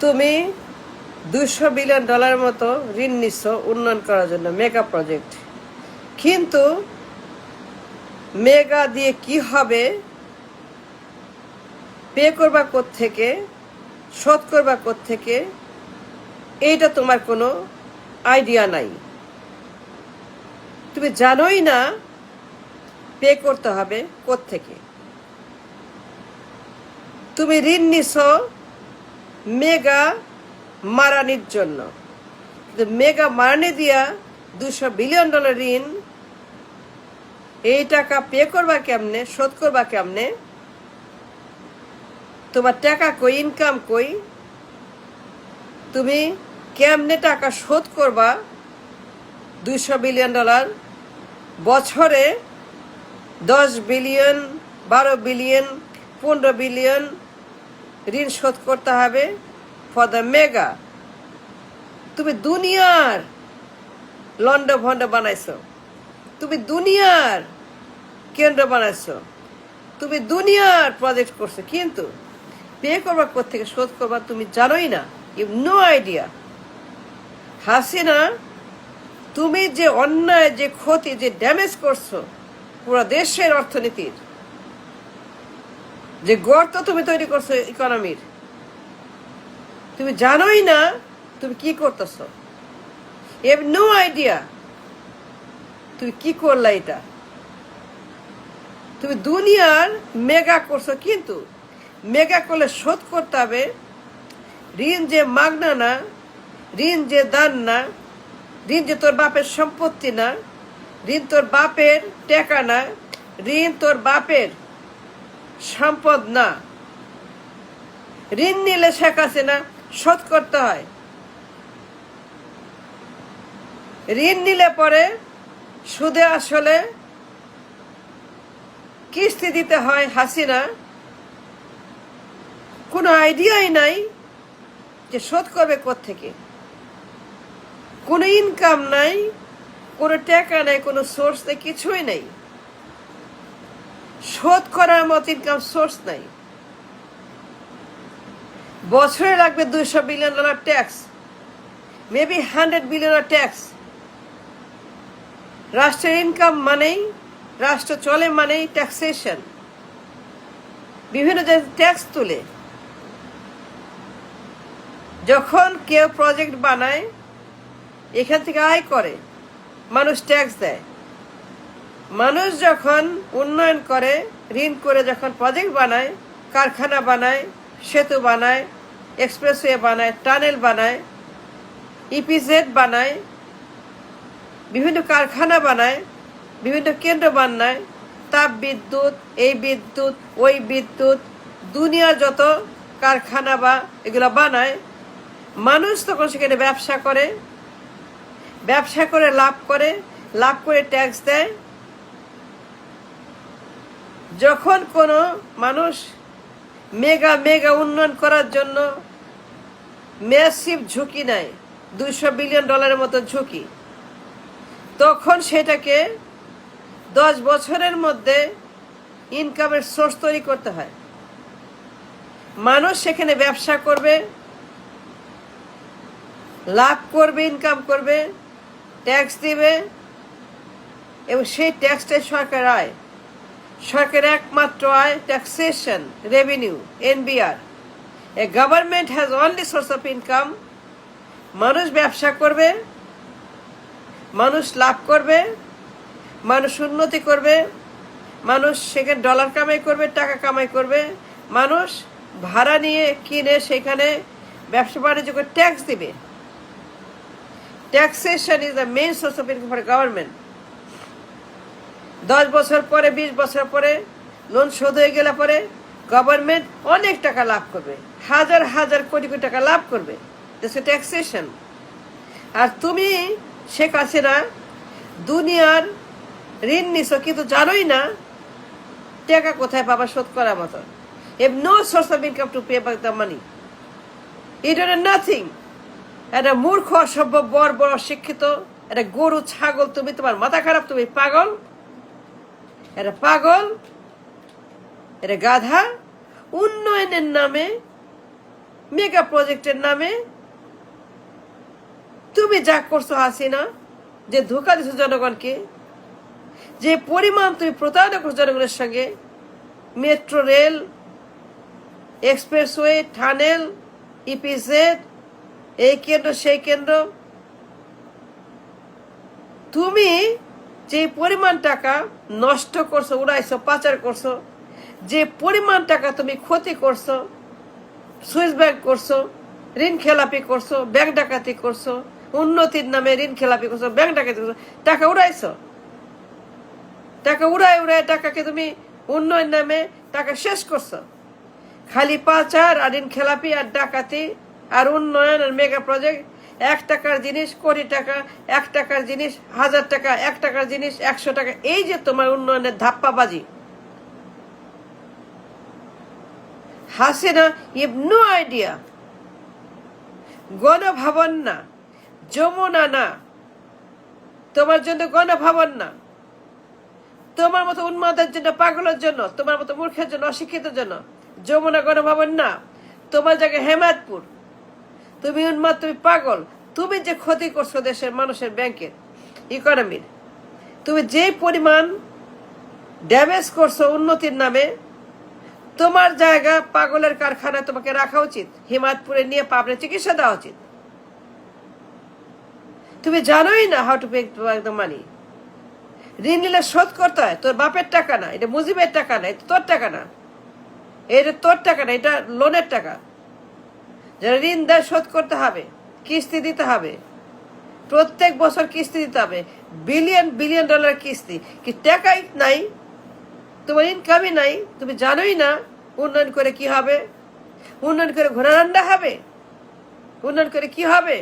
তুমি $200 বিলিয়ন মতো ঋণ নিচ্ছ উন্নয়ন করার জন্য মেগা প্রজেক্ট, কিন্তু মেগা দিয়ে কি হবে, পে করবা কোত্থেকে, শোধ করবা কোত্থেকে, এইটা তোমার কোনো আইডিয়া নাই। তুমি জানোই না পে করতে হবে কোত্থেকে। তুমি ঋণ নিছ মেগা মারানির জন্য, কিন্তু মেগা মারানি দিয়া $200 বিলিয়ন ঋণ, এই টাকা পে করবা কেমনে, শোধ করবা কেমনে? তোমার টাকা কই, ইনকাম কই? তুমি কেমনে টাকা শোধ করবা $200 বিলিয়ন? বছরে 10 বিলিয়ন, 12 বিলিয়ন, 15 বিলিয়ন ঋণ শোধ করতে হবে ফর দ্য মেগা। তুমি দুনিয়ার লন্ড ভন্ড বানাইছো, তুমি দুনিয়ার কেন্দ্র বানাইছো, তুমি দুনিয়ার প্রজেক্ট করছো, কিন্তু পে করবা কোত্থেকে, শোধ করবা তুমি জানোই না। You know idea. হাসিনা, তুমি যে অন্যায়, যে ক্ষতি, যে ড্যামেজ করছো পুরো দেশের অর্থনীতির, যে গর্ত তুমি তৈরি করছো ইকোনমির, তুমি জানোই না তুমি কি করতেছ। ইউ হ্যাভ নো আইডিয়া তুমি কি করলা। এটা তুমি দুনিয়ার মেগা করছো, কিন্তু মেগা করলে শোধ করতে হবে। ঋণ যে মাগনা না, ঋণ যে দান না, ঋণ যে তোর বাপের সম্পত্তি না, ঋণ তোর বাপের টাকা না, ঋণ তোর বাপের সম্পদ না। ঋণ নিলে শেখ হাসিনা শোধ করতে হয়। ঋণ নিলে পরে সুদে আসলে কিস্তি দিতে হয়। হাসিনা কোনো আইডিয়াই নাই যে শোধ করবে কোত্থেকে। কোনো ইনকাম নাই, কোনো টাকা নাই, কোনো সোর্স নেই, কিছুই নেই। শোধ করার মতো ইনকাম সোর্স নাই। বছরে লাগবে $200 billion tax, maybe $100 billion tax. রাষ্ট্রের ইনকাম মানেই, রাষ্ট্র চলে মানেই ট্যাক্সেশন। বিভিন্ন জায়গায় ট্যাক্স তুলে। যখন কেউ প্রজেক্ট বানায়, এখান থেকে আয় করে, মানুষ ট্যাক্স দেয়। মানুষ যখন উন্নয়ন করে, ঋণ করে, যখন প্রজেক্ট বানায়, কারখানা বানায়, সেতু বানায়, এক্সপ্রেসওয়ে বানায়, টানেল বানায়, ইপিজেড বানায়, বিভিন্ন কারখানা বানায়, বিভিন্ন কেন্দ্র বানায়, তাপ বিদ্যুৎ, এই বিদ্যুৎ, ওই বিদ্যুৎ, দুনিয়ার যত কারখানা বা এগুলো বানায়, মানুষ তখন সেখানে ব্যবসা করে, ব্যবসা করে লাভ করে, লাভ করে ট্যাক্স দেয়। যখন কোনো মানুষ মেগা মেগা উন্নয়ন করার জন্য ম্যাসিভ ঝুঁকি নেয়, $200 বিলিয়ন মতো ঝুঁকি, তখন সেটাকে 10 বছরের মধ্যে ইনকামের সোর্স তৈরি করতে হয়। মানুষ সেখানে ব্যবসা করবে, লাভ করবে, ইনকাম করবে, ট্যাক্স দিবে, এবং সেই ট্যাক্সটাই সরকার আয়। সরকারের একমাত্র আয় taxation, revenue, NBR. A government has only source of income. মানুষ ব্যবসা করবে, মানুষ লাভ করবে, মানুষ উন্নতি করবে, মানুষ সেখানে ডলার কামাই করবে, টাকা কামাই করবে, মানুষ ভাড়া নিয়ে কিনে সেখানে ব্যবসা বাণিজ্য করে ট্যাক্স দিবে। Taxation is the main source of income for government. 10 বছর পরে, 20 বছর পরে লোন শোধ হয়ে গেলে পরে গভর্নমেন্ট অনেক টাকা লাভ করবে, হাজার হাজার কোটি কোটি টাকা লাভ করবে। This is taxation. আর তুমি শেখ হাসিনা দুনিয়ার ঋণ নিছো, কিন্তু জানোই না টাকা কোথায় পাবা শোধ করার মতো। You have no source of income to pay back the money. You don't know nothing. একটা মূর্খ, অসভ্য, বর্বর, অশিক্ষিত, একটা গরু, ছাগল তুমি। তোমার মাথা খারাপ, তুমি পাগল, এটা পাগল, এটা গাধা। উন্নয়নের নামে মেগা প্রজেক্টের নামে তুমি যা করছো হাসিনা, যে ধোঁকা দিচ্ছ জনগণকে, যে পরিমাণ তুমি প্রতারণা করছো জনগণের সঙ্গে, metro rail, expressway, tunnel, EPZ, এই কেন্দ্র সেই কেন্দ্র, তুমি যে পরিমাণ টাকা নষ্ট করছো, উড়াইছো, পাচার করছো, যে পরিমাণ টাকা তুমি ক্ষতি করছো, সুইস ব্যাংক করছো, ঋণ খেলাপি করছো, ব্যাংক ডাকাতি করছো, উন্নতির নামে ঋণ খেলাপি করছো, ব্যাংক ডাকাতি করছো, টাকা উড়াইছো, টাকা উড়ায় উড়ায় টাকাকে তুমি উন্নয়ন নামে টাকা শেষ করছো। খালি পাচার আর ঋণ খেলাপি আর ডাকাতি আর উন্নয়ন আর মেগা প্রজেক্ট। 1 টাকার জিনিস কোটি টাকা, 1 টাকার জিনিস 1000 টাকা, 1 টাকার জিনিস 100 টাকা। এই যে তোমার উন্নয়নের ধাপ্পাবাজি। Hasina, you have no idea. Ganabhaban না, যমুনা না, তোমার জন্য গণভবন না, তোমার মতো উন্মাদের জন্য, পাগলের জন্য, তোমার মতো মূর্খের জন্য, অশিক্ষিতের জন্য যমুনা গণভবন না। তোমার জায়গায় হেমায়তপুর। তুমি উন্মাদ, তুমি পাগল। তুমি যে ক্ষতি করছো দেশের মানুষের, ব্যাংকের, ইকোনমির, তুমি যে পরিমাণ ড্যামেজ করছো উন্নতির নামে, তোমার জায়গা পাগলের কারখানায় তোমাকে রাখা উচিত। হেমায়তপুরে নিয়ে পাবলিক চিকিৎসা দেওয়া উচিত। তুমি জানোই না how to pay the money. ঋণ নিলে শোধ করতে হয়। তোর বাপের টাকা না, এটা মুজিবের টাকা না, এটা তোর টাকা না, এটা তোর টাকা না, এটা লোনের টাকা। যারা ঋণ দেয় শোধ করতে হবে, কিস্তি দিতে হবে, প্রত্যেক বছর কিস্তি দিতে হবে, বিলিয়ন বিলিয়ন ডলার কিস্তি। কি টাকাই নাই, তোমার ইনকামই নাই, তুমি জানোই না উন্নয়ন করে কি হবে। উন্নয়ন করে ঘোড়া রান্না হবে? উন্নয়ন করে কি হবে?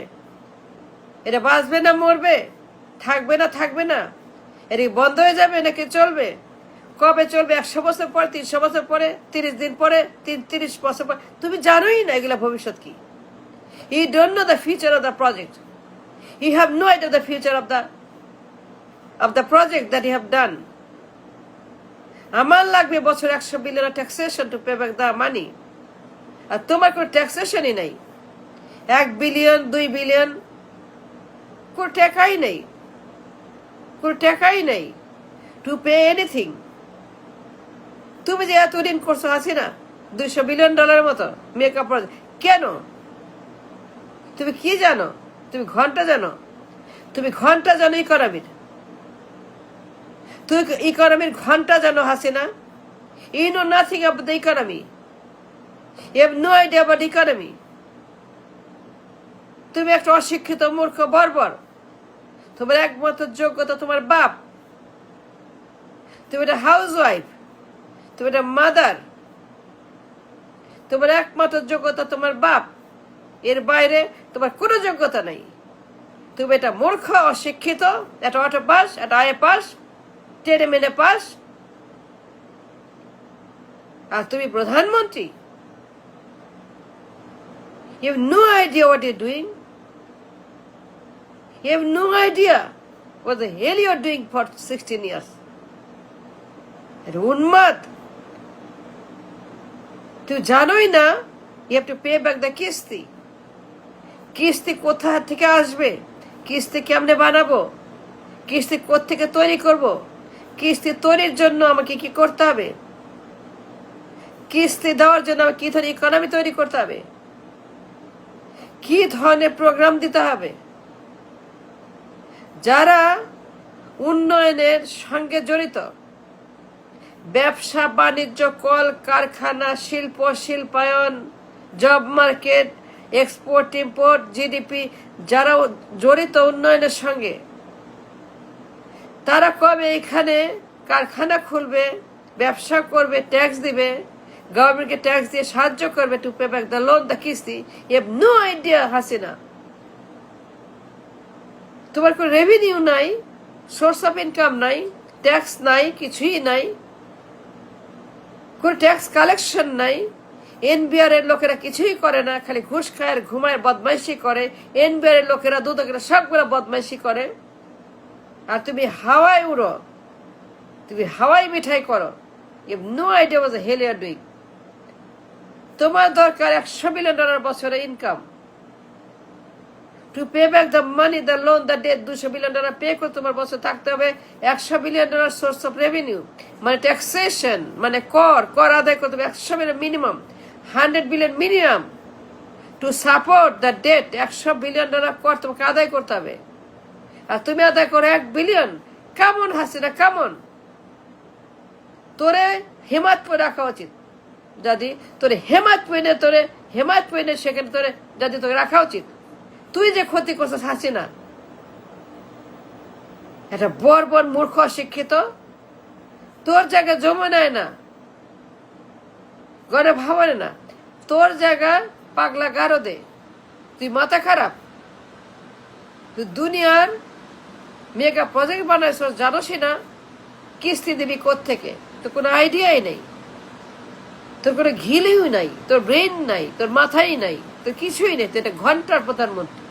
এটা বাঁচবে না মরবে? থাকবে না থাকবে না? এটা বন্ধ হয়ে যাবে নাকি চলবে? কবে চলবে? 100 বছর পরে, 300 বছর পরে, 30 দিন পরে, 30 বছর পরে? তুমি জানোই না এগুলা ভবিষ্যৎ কি। You don't know the future of the project. You have no idea the future of the project that you have done. আমার লাগবে বছর 100 billion taxation to pay back the money, আর তোমার কোনো ট্যাক্সেশনই নেই। 1 বিলিয়ন 2 বিলিয়ন কোনো টাকাই নেই, কোনো টাকাই নেই টু পে এনিথিং। তুমি যে এত ঋণ করছো হাসিনা, 200 বিলিয়ন ডলারের মতো মেকআপ প্রজেক্ট, কেন? তুমি কি জানো? তুমি ঘন্টা জানো? তুমি ঘন্টা জানো ইকোনমির? তুমি ইকোনমির ঘন্টা জানো Hasina? You know nothing about the economy. You have no idea about the economy. তুমি একটা অশিক্ষিত, মূর্খ, বর্বর। তোমার একমাত্র যোগ্যতা তোমার বাপ। তুমি একটা হাউস ওয়াইফ, তুমি একটা মাদার। তোমার একমাত্র যোগ্যতা তোমার বাপ, এর বাইরে তোমার কোনো যোগ্যতা নেই। তুমি এটা মূর্খ, অশিক্ষিত, একটা অটো পাস, একটা আয়ে পাস, টেনে মেনে পাস, আর তুমি প্রধানমন্ত্রী। You have no idea what you're doing. You have no idea what the hell you're doing for 16 years. এটা উন্মাদ। তুই জানোই না you have to pay back the কিস্তি। কিস্তি কোথা থেকে আসবে? কিস্তি কেমনে বানাবো? কিস্তি কোত্থেকে তৈরি করব? কিস্তি তৈরির জন্য আমাকে কি করতে হবে? কিস্তি দেওয়ার জন্য আমাকে কি ধরনের ইকোনমি তৈরি করতে হবে? কি ধরনের প্রোগ্রাম দিতে হবে? যারা উন্নয়নের সঙ্গে জড়িত, ব্যবসা বাণিজ্য, কল কারখানা, শিল্প, শিল্পায়ন, job market, export import, GDP, যারা জড়িত উন্নয়নের সঙ্গে, তারা কবে এখানে কারখানা খুলবে, ব্যবসা করবে, ট্যাক্স দিবে, গভর্নমেন্টকে ট্যাক্স দিয়ে সাহায্য করবে to pay back the loan, the কিস্তি? You have no idea Hasina. তোমার কোনো রেভিনিউ নাই, সোর্স অফ ইনকাম নাই, ট্যাক্স নাই, কিছুই নাই, কোনো ট্যাক্স কালেকশন নাই। এনবিআর এর লোকেরা কিছুই করে না, খালি ঘুষ খায় আর ঘুমায়, বদমাইশি করে। এনবিআর এর লোকেরা, দুদকেরা সবগুলো বদমাইশি করে। আর তুমি হাওয়ায় উড়ো, তুমি হাওয়াই মিঠাই করো। You have no idea what the hell you are doing. তোমার দরকার $100 বিলিয়ন বছরে income to pay back the money, the loan, the debt. $200 billion pay করে তোমার বছর থাকতে হবে $100 বিলিয়ন সোর্স অফ রেভিনিউ, মানে ট্যাক্সেশন, মানে কর আদায় করতে হবে $100 billion minimum, $100 billion minimum to support the debt. $100 billion কর তোমাকে আদায় করতে হবে। আর তুমি আদায় করো $1 বিলিয়ন। কেমন হাসিনা, কেমন? তোরে হেমাতপুর রাখা উচিত। যদি তোরে হেমাতপুরে সেখানে তোরে যদি তোকে রাখা উচিত। তুই যে ক্ষতি করছিস হাসিনা, একটা বর্বর মূর্খ শিক্ষিত, তোর জায়গায় জমে নেয় না, গড়ে ভাবনে না, তোর জায়গায় পাগলা গারো দে। তুই মাথা খারাপ, তুই দুনিয়ার মেগা প্রজেক্ট বানাইছ, জানোসই না কিস্তি দিবি কোত্থেকে, তোর কোনো আইডিয়াই নেই, তোর কোনো ঘিলিও নাই, তোর ব্রেন নাই, তোর মাথাই নাই, তোর কিছুই নেই, তুই একটা ঘন্টার প্রধানমন্ত্রী।